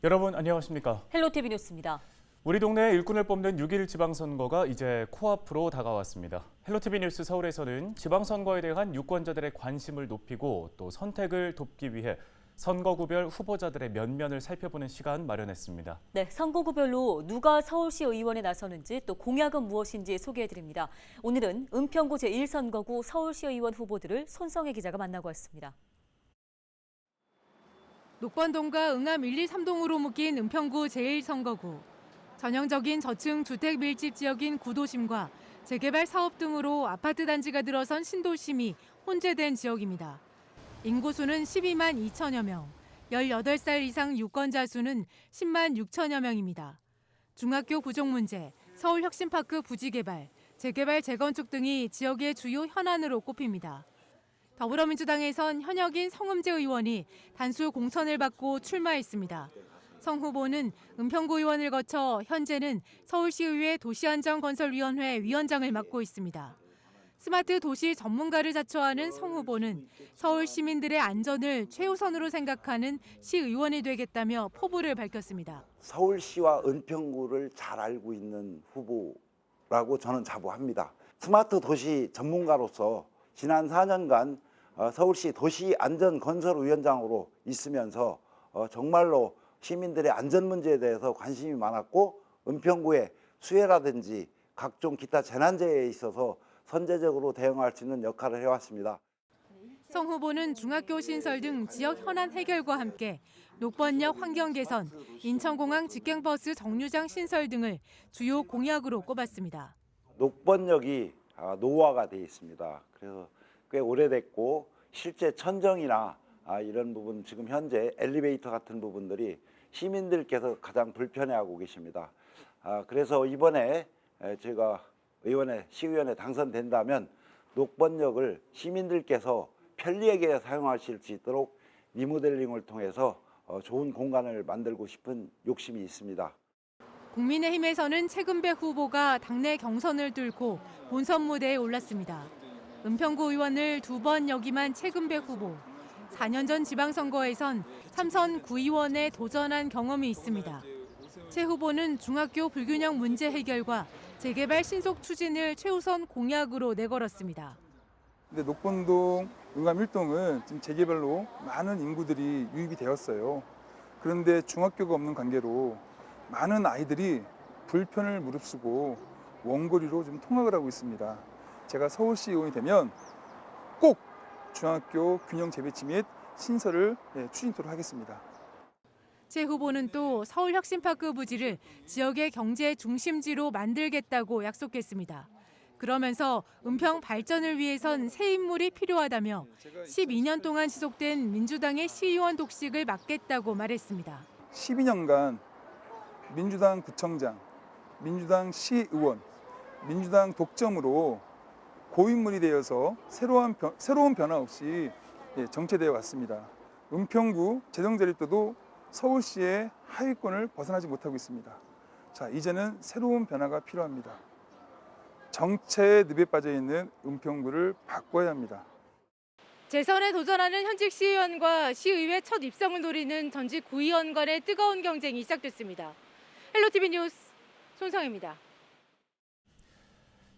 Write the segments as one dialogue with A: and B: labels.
A: 여러분 안녕하십니까?
B: 헬로티비 뉴스입니다.
A: 우리 동네 일꾼을 뽑는 6.1 지방선거가 이제 코앞으로 다가왔습니다. 헬로티비 뉴스 서울에서는 지방선거에 대한 유권자들의 관심을 높이고 또 선택을 돕기 위해 선거구별 후보자들의 면면을 살펴보는 시간 마련했습니다.
B: 네, 선거구별로 누가 서울시 의원에 나서는지 또 공약은 무엇인지 소개해드립니다. 오늘은 은평구 제1선거구 서울시 의원 후보들을 손성혜 기자가 만나고 왔습니다.
C: 녹번동과 응암 1, 2, 3동으로 묶인 은평구 제1선거구. 전형적인 저층 주택 밀집 지역인 구도심과 재개발 사업 등으로 아파트 단지가 들어선 신도심이 혼재된 지역입니다. 인구수는 12만 2천여 명, 18살 이상 유권자 수는 10만 6천여 명입니다. 중학교 부족 문제, 서울혁신파크 부지 개발, 재개발 재건축 등이 지역의 주요 현안으로 꼽힙니다. 더불어민주당에선 현역인 성음재 의원이 단수 공천을 받고 출마했습니다. 성 후보는 은평구 의원을 거쳐 현재는 서울시의회 도시안전건설위원회 위원장을 맡고 있습니다. 스마트 도시 전문가를 자처하는 성 후보는 서울 시민들의 안전을 최우선으로 생각하는 시의원이 되겠다며 포부를 밝혔습니다.
D: 서울시와 은평구를 잘 알고 있는 후보라고 저는 자부합니다. 스마트 도시 전문가로서 지난 4년간 서울시 도시안전건설위원장으로 있으면서 정말로 시민들의 안전 문제에 대해서 관심이 많았고 은평구의 수해라든지 각종 기타 재난재해에 있어서 선제적으로 대응할 수 있는 역할을 해왔습니다.
C: 성 후보는 중학교 신설 등 지역 현안 해결과 함께 녹번역 환경 개선, 인천공항 직행버스 정류장 신설 등을 주요 공약으로 꼽았습니다.
D: 녹번역이 노후화가 돼 있습니다. 그래서 꽤 오래됐고 실제 천정이나 이런 부분 지금 현재 엘리베이터 같은 부분들이 시민들께서 가장 불편해하고 계십니다. 그래서 이번에 제가 시의원에 당선된다면 녹번역을 시민들께서 편리하게 사용하실 수 있도록 리모델링을 통해서 좋은 공간을 만들고 싶은 욕심이 있습니다.
C: 국민의힘에서는 최근배 후보가 당내 경선을 뚫고 본선 무대에 올랐습니다. 은평구 의원을 2번 역임한 최근배 후보. 4년 전 지방선거에선 3선 구의원에 도전한 경험이 있습니다. 최 후보는 중학교 불균형 문제 해결과 재개발 신속 추진을 최우선 공약으로 내걸었습니다.
E: 근데 녹번동, 응암 1동은 지금 재개발로 많은 인구들이 유입이 되었어요. 그런데 중학교가 없는 관계로 많은 아이들이 불편을 무릅쓰고 원거리로 좀 통학을 하고 있습니다. 제가 서울시 의원이 되면 꼭 중학교 균형 재배치 및 신설을 추진토록 하겠습니다.
C: 최 후보는 또 서울혁신파크 부지를 지역의 경제 중심지로 만들겠다고 약속했습니다. 그러면서 은평 발전을 위해선 새 인물이 필요하다며 12년 동안 지속된 민주당의 시의원 독식을 막겠다고 말했습니다.
E: 12년간 민주당 구청장, 민주당 시의원, 민주당 독점으로 고인물이 되어서 새로운 변화 없이 정체되어 왔습니다. 은평구 재정자립도도 서울시의 하위권을 벗어나지 못하고 있습니다. 자, 이제는 새로운 변화가 필요합니다. 정체의 늪에 빠져 있는 은평구를 바꿔야 합니다.
C: 재선에 도전하는 현직 시의원과 시의회 첫 입성을 노리는 전직 구의원 간의 뜨거운 경쟁이 시작됐습니다. 헬로티비 뉴스 손성혜입니다.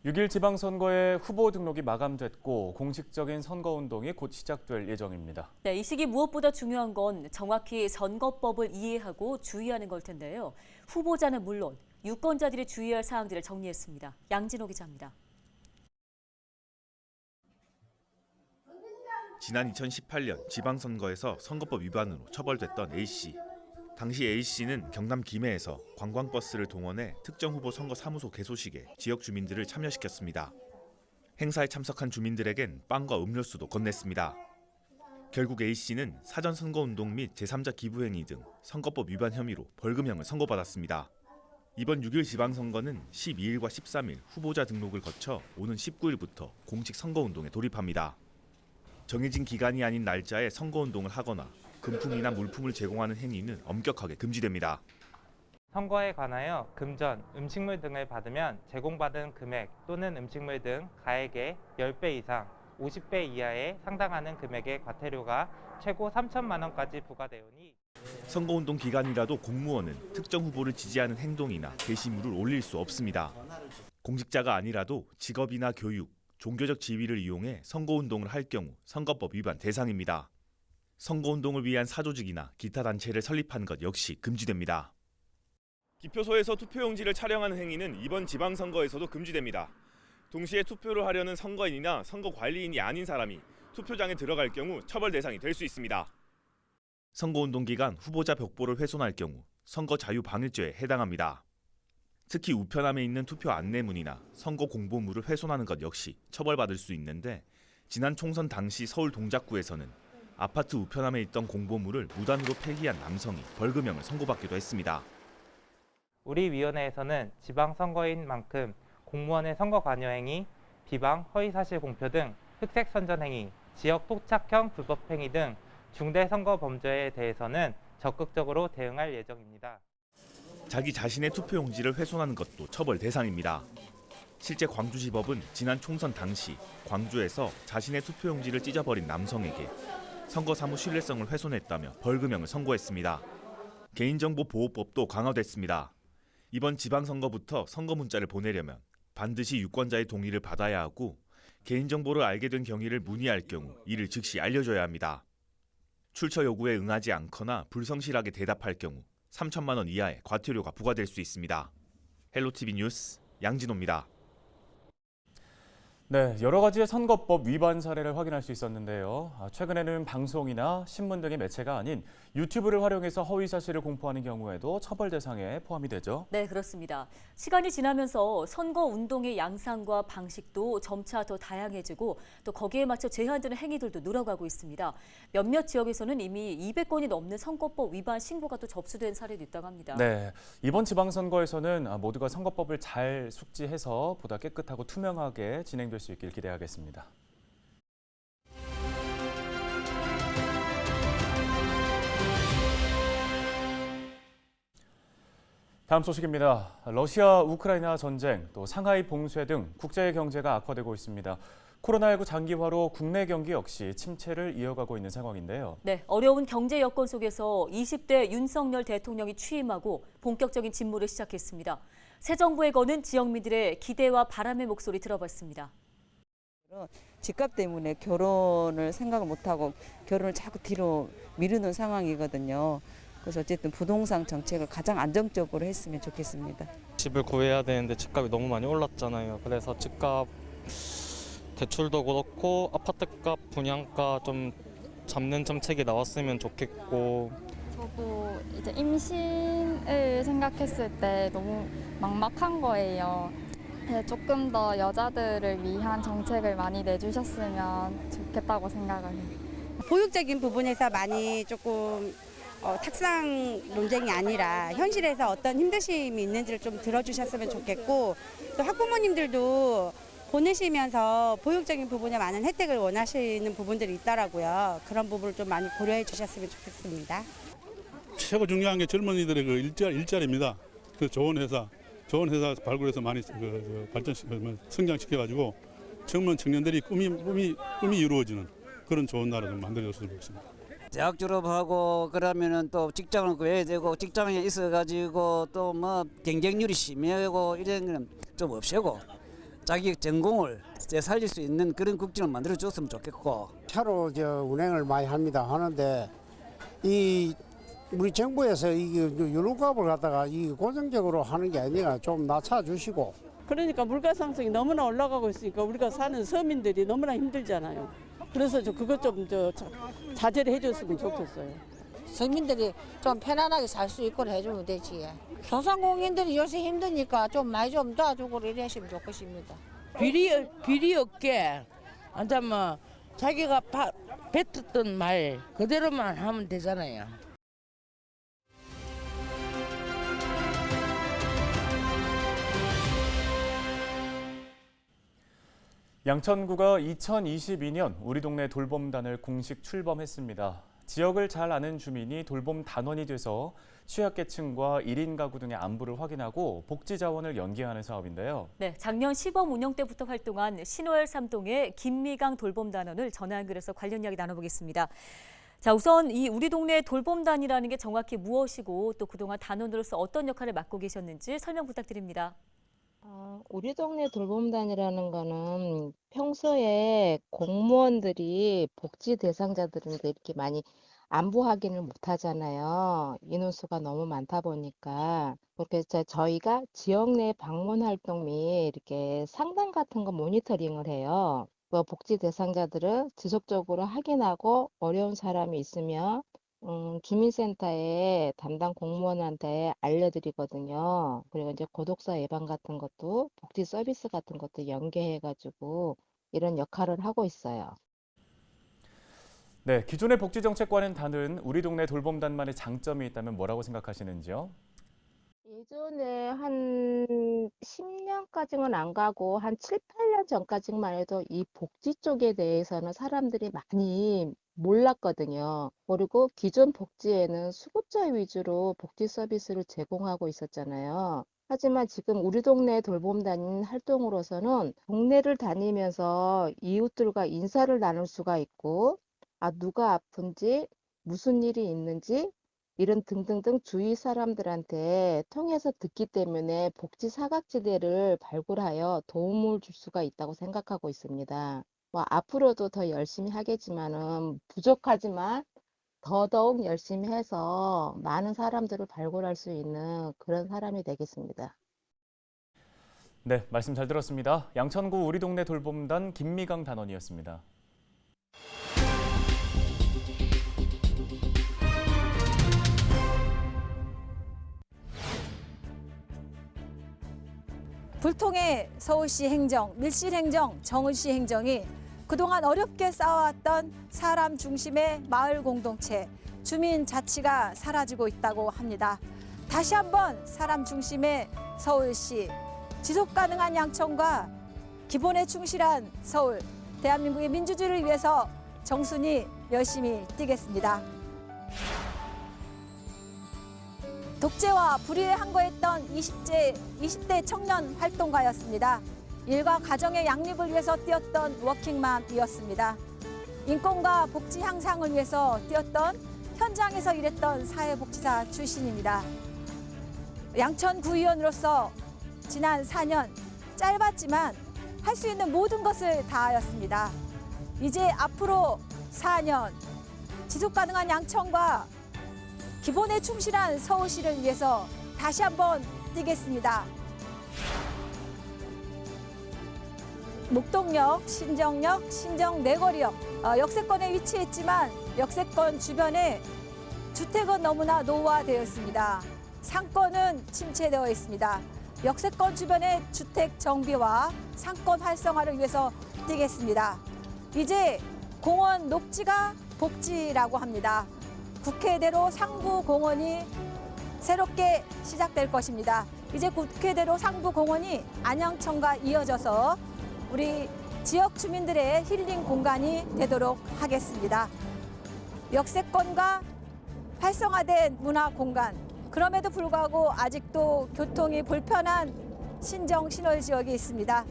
A: 6.1 지방선거의 후보 등록이 마감됐고 공식적인 선거운동이 곧 시작될 예정입니다.
B: 네, 이 시기 무엇보다 중요한 건 정확히 선거법을 이해하고 주의하는 걸 텐데요. 후보자는 물론 유권자들이 주의할 사항들을 정리했습니다. 양진호 기자입니다.
F: 지난 2018년 지방선거에서 선거법 위반으로 처벌됐던 A씨. 당시 A씨는 경남 김해에서 관광버스를 동원해 특정 후보 선거 사무소 개소식에 지역 주민들을 참여시켰습니다. 행사에 참석한 주민들에겐 빵과 음료수도 건넸습니다. 결국 A씨는 사전 선거운동 및 제3자 기부행위 등 선거법 위반 혐의로 벌금형을 선고받았습니다. 이번 6.1 지방선거는 12일과 13일 후보자 등록을 거쳐 오는 19일부터 공식 선거운동에 돌입합니다. 정해진 기간이 아닌 날짜에 선거운동을 하거나 금품이나 물품을 제공하는 행위는 엄격하게 금지됩니다.
G: 선거에 관하여 금전, 음식물 등을 받으면 제공받은 금액 또는 음식물 등 가액의 10배 이상, 50배 이하에 상당하는 금액의 과태료가 최고 3천만 원까지 부과되오니
F: 선거운동 기간이라도 공무원은 특정 후보를 지지하는 행동이나 게시물을 올릴 수 없습니다. 공직자가 아니라도 직업이나 교육, 종교적 지위를 이용해 선거운동을 할 경우 선거법 위반 대상입니다. 선거운동을 위한 사조직이나 기타 단체를 설립한 것 역시 금지됩니다.
H: 기표소에서 투표용지를 촬영하는 행위는 이번 지방선거에서도 금지됩니다. 동시에 투표를 하려는 선거인이나 선거관리인이 아닌 사람이 투표장에 들어갈 경우 처벌 대상이 될 수 있습니다.
F: 선거운동 기간 후보자 벽보를 훼손할 경우 선거 자유방해죄에 해당합니다. 특히 우편함에 있는 투표 안내문이나 선거 공보물을 훼손하는 것 역시 처벌받을 수 있는데 지난 총선 당시 서울 동작구에서는 아파트 우편함에 있던 공보물을 무단으로 폐기한 남성이 벌금형을 선고받기도 했습니다.
G: 우리 위원회에서는 지방선거인 만큼 공무원의 선거 관여 행위, 비방, 허위사실 공표 등 흑색 선전 행위, 지역 토착형 불법 행위 등 중대 선거 범죄에 대해서는 적극적으로 대응할 예정입니다.
F: 자기 자신의 투표용지를 훼손하는 것도 처벌 대상입니다. 실제 광주지법은 지난 총선 당시 광주에서 자신의 투표용지를 찢어버린 남성에게 선거사무 신뢰성을 훼손했다며 벌금형을 선고했습니다. 개인정보보호법도 강화됐습니다. 이번 지방선거부터 선거 문자를 보내려면 반드시 유권자의 동의를 받아야 하고 개인정보를 알게 된 경위를 문의할 경우 이를 즉시 알려줘야 합니다. 출처 요구에 응하지 않거나 불성실하게 대답할 경우 3천만 원 이하의 과태료가 부과될 수 있습니다. 헬로티비 뉴스 양진호입니다.
A: 네, 여러 가지의 선거법 위반 사례를 확인할 수 있었는데요. 최근에는 방송이나 신문 등의 매체가 아닌 유튜브를 활용해서 허위 사실을 공포하는 경우에도 처벌 대상에 포함이 되죠.
B: 네, 그렇습니다. 시간이 지나면서 선거 운동의 양상과 방식도 점차 더 다양해지고 또 거기에 맞춰 제한되는 행위들도 늘어가고 있습니다. 몇몇 지역에서는 이미 200건이 넘는 선거법 위반 신고가 또 접수된 사례도 있다고 합니다.
A: 네, 이번 지방선거에서는 모두가 선거법을 잘 숙지해서 보다 깨끗하고 투명하게 진행될 수 있길 기대하겠습니다. 다음 소식입니다. 러시아 우크라이나 전쟁, 또 상하이 봉쇄 등 국제 경제가 악화되고 있습니다. 코로나19 장기화로 국내 경기 역시 침체를 이어가고 있는 상황인데요.
B: 네, 어려운 경제 여건 속에서 20대 윤석열 대통령이 취임하고 본격적인 직무를 시작했습니다. 새 정부에 거는 지역민들의 기대와 바람의 목소리 들어봤습니다.
I: 집값 때문에 결혼을 생각을 못하고 결혼을 자꾸 뒤로 미루는 상황이거든요. 그래서 어쨌든 부동산 정책을 가장 안정적으로 했으면 좋겠습니다.
J: 집을 구해야 되는데 집값이 너무 많이 올랐잖아요. 그래서 집값 대출도 그렇고 아파트값, 분양가 좀 잡는 정책이 나왔으면 좋겠고.
K: 저도 이제 임신을 생각했을 때 너무 막막한 거예요. 조금 더 여자들을 위한 정책을 많이 내주셨으면 좋겠다고 생각을 해요.
L: 보육적인 부분에서 많이 조금 탁상 논쟁이 아니라 현실에서 어떤 힘드심이 있는지를 좀 들어주셨으면 좋겠고, 또 학부모님들도 보내시면서 보육적인 부분에 많은 혜택을 원하시는 부분들이 있더라고요. 그런 부분을 좀 많이 고려해 주셨으면 좋겠습니다.
M: 최고 중요한 게 젊은이들의 그 일자리입니다. 그 좋은 회사 발굴해서 많이 성장시켜가지고 젊은 청년들이 꿈이 이루어지는 그런 좋은 나라 좀 만들어줬으면 좋겠습니다.
N: 대학 졸업하고 그러면은 또 직장을 구해야 되고 직장에 있어가지고 또 뭐 경쟁률이 심하고 이런 거는 좀 없애고 자기 전공을 살릴 수 있는 그런 국정을 만들어줬으면 좋겠고.
O: 차로 운행을 많이 하는데 이 우리 정부에서 이 유류값을 갖다가 이 고정적으로 하는 게 아니라 좀 낮춰주시고.
P: 그러니까 물가 상승이 너무나 올라가고 있으니까 우리가 사는 서민들이 너무나 힘들잖아요. 그래서 그것 좀 자제를 해줬으면 좋겠어요.
Q: 서민들이 좀 편안하게 살 수 있도록 해주면 되지. 소상공인들이 요새 힘드니까 좀 많이 좀 도와주고 이러시면 좋겠습니다.
R: 비리 없게 앉아면 자기가 뱉었던 말 그대로만 하면 되잖아요.
A: 양천구가 2022년 우리 동네 돌봄단을 공식 출범했습니다. 지역을 잘 아는 주민이 돌봄 단원이 돼서 취약계층과 1인 가구 등의 안부를 확인하고 복지 자원을 연계하는 사업인데요.
B: 네, 작년 시범 운영 때부터 활동한 신월 3동의 김미강 돌봄단원을 전화 연결해서 관련 이야기 나눠보겠습니다. 자, 우선 이 우리 동네 돌봄단이라는 게 정확히 무엇이고 또 그동안 단원으로서 어떤 역할을 맡고 계셨는지 설명 부탁드립니다.
S: 우리 동네 돌봄단이라는 거는 평소에 공무원들이 복지 대상자들인데 이렇게 많이 안부 확인을 못 하잖아요. 인원수가 너무 많다 보니까. 그렇게 저희가 지역 내 방문 활동 및 이렇게 상담 같은 거 모니터링을 해요. 그 복지 대상자들을 지속적으로 확인하고 어려운 사람이 있으면 주민센터에 담당 공무원한테 알려드리거든요. 그리고 이제 고독사 예방 같은 것도 복지 서비스 같은 것도 연계해가지고 이런 역할을 하고 있어요.
A: 네, 기존의 복지정책과는 다른 우리 동네 돌봄단만의 장점이 있다면 뭐라고 생각하시는지요?
S: 예전에 한 10년까지는 안 가고 한 7, 8년 전까지만 해도 이 복지 쪽에 대해서는 사람들이 많이 몰랐거든요. 그리고 기존 복지에는 수급자 위주로 복지 서비스를 제공하고 있었잖아요. 하지만 지금 우리 동네 돌봄단 활동으로서는 동네를 다니면서 이웃들과 인사를 나눌 수가 있고, 누가 아픈지, 무슨 일이 있는지, 이런 등등등 주위 사람들한테 통해서 듣기 때문에 복지 사각지대를 발굴하여 도움을 줄 수가 있다고 생각하고 있습니다. 앞으로도 더 열심히 하겠지만은 부족하지만 더더욱 열심히 해서 많은 사람들을 발굴할 수 있는 그런 사람이 되겠습니다.
A: 네, 말씀 잘 들었습니다. 양천구 우리 동네 돌봄단 김미강 단원이었습니다.
T: 불통의 서울시 행정, 밀실 행정, 정을시 행정이 그동안 어렵게 쌓아왔던 사람 중심의 마을 공동체, 주민 자치가 사라지고 있다고 합니다. 다시 한번 사람 중심의 서울시, 지속 가능한 양천과 기본에 충실한 서울, 대한민국의 민주주의를 위해서 정순이 열심히 뛰겠습니다. 독재와 불의에 항거했던 20대 청년 활동가였습니다. 일과 가정의 양립을 위해서 뛰었던 워킹맘이었습니다. 인권과 복지 향상을 위해서 뛰었던 현장에서 일했던 사회복지사 출신입니다. 양천구의원으로서 지난 4년 짧았지만 할 수 있는 모든 것을 다하였습니다. 이제 앞으로 4년 지속 가능한 양천과 기본에 충실한 서울시를 위해서 다시 한번 뛰겠습니다. 목동역, 신정역, 신정내거리역 역세권에 위치했지만 역세권 주변에 주택은 너무나 노후화되어 있습니다. 상권은 침체되어 있습니다. 역세권 주변의 주택 정비와 상권 활성화를 위해서 뛰겠습니다. 이제 공원 녹지가 복지라고 합니다. 국회대로 상부공원이 새롭게 시작될 것입니다. 이제 국회대로 상부공원이 안양천과 이어져서 우리 지역 주민들의 힐링 공간이 되도록 하겠습니다. 역세권과 활성화된 문화 공간, 그럼에도 불구하고 아직도 교통이 불편한 신정 신월 지역이 있습니다.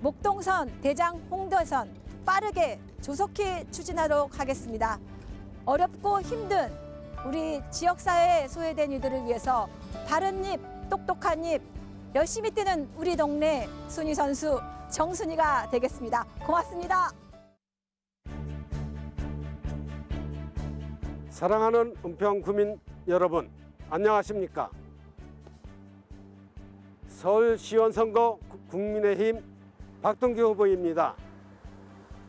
T: 목동선, 대장 홍대선 빠르게 조속히 추진하도록 하겠습니다. 어렵고 힘든 우리 지역사회에 소외된 이들을 위해서 바른 입, 똑똑한 입, 열심히 뛰는 우리 동네 순위 선수 정순이가 되겠습니다. 고맙습니다.
O: 사랑하는 은평 구민 여러분, 안녕하십니까? 서울시원 선거 국민의힘 박동규 후보입니다.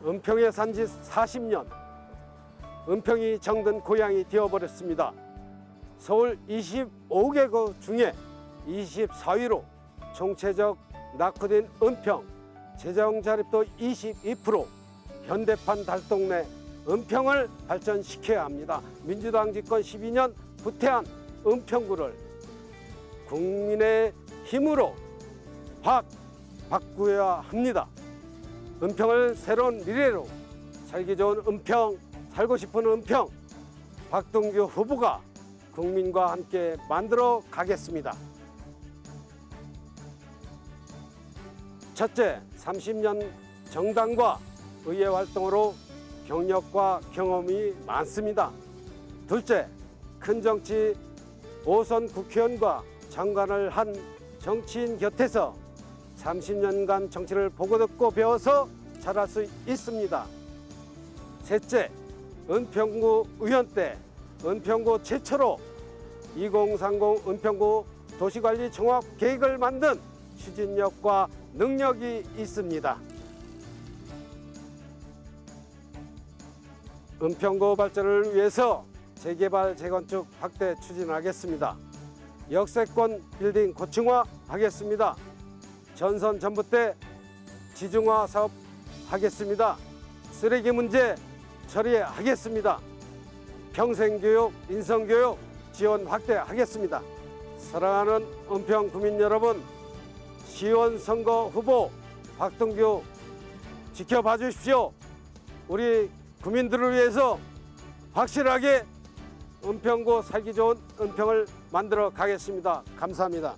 O: 은평에 산 지 40년, 은평이 정든 고향이 되어버렸습니다. 서울 25개구 중에 24위로 총체적 낙후된 은평, 재정 자립도 22%, 현대판 달동네 은평을 발전시켜야 합니다. 민주당 집권 12년 후퇴한 은평구를 국민의 힘으로 바꾸어야 합니다. 은평을 새로운 미래로 살기 좋은 은평, 살고 싶은 은평, 박동규 후보가 국민과 함께 만들어 가겠습니다. 첫째, 30년 정당과 의회 활동으로 경력과 경험이 많습니다. 둘째, 큰 정치 5선 국회의원과 장관을 한 정치인 곁에서 30년간 정치를 보고 듣고 배워서 잘할 수 있습니다. 셋째, 은평구 의원 때 은평구 최초로 2030 은평구 도시관리 종합 계획을 만든 추진력과 능력이 있습니다. 은평구 발전을 위해서 재개발, 재건축 확대 추진하겠습니다. 역세권 빌딩 고층화하겠습니다. 전선 전봇대 지중화 사업 하겠습니다. 쓰레기 문제 처리하겠습니다. 평생교육, 인성교육 지원 확대하겠습니다. 사랑하는 은평 구민 여러분, 시의원 선거 후보 박동규 지켜봐 주십시오. 우리 구민들을 위해서 확실하게 은평구 살기 좋은 은평을 만들어 가겠습니다. 감사합니다.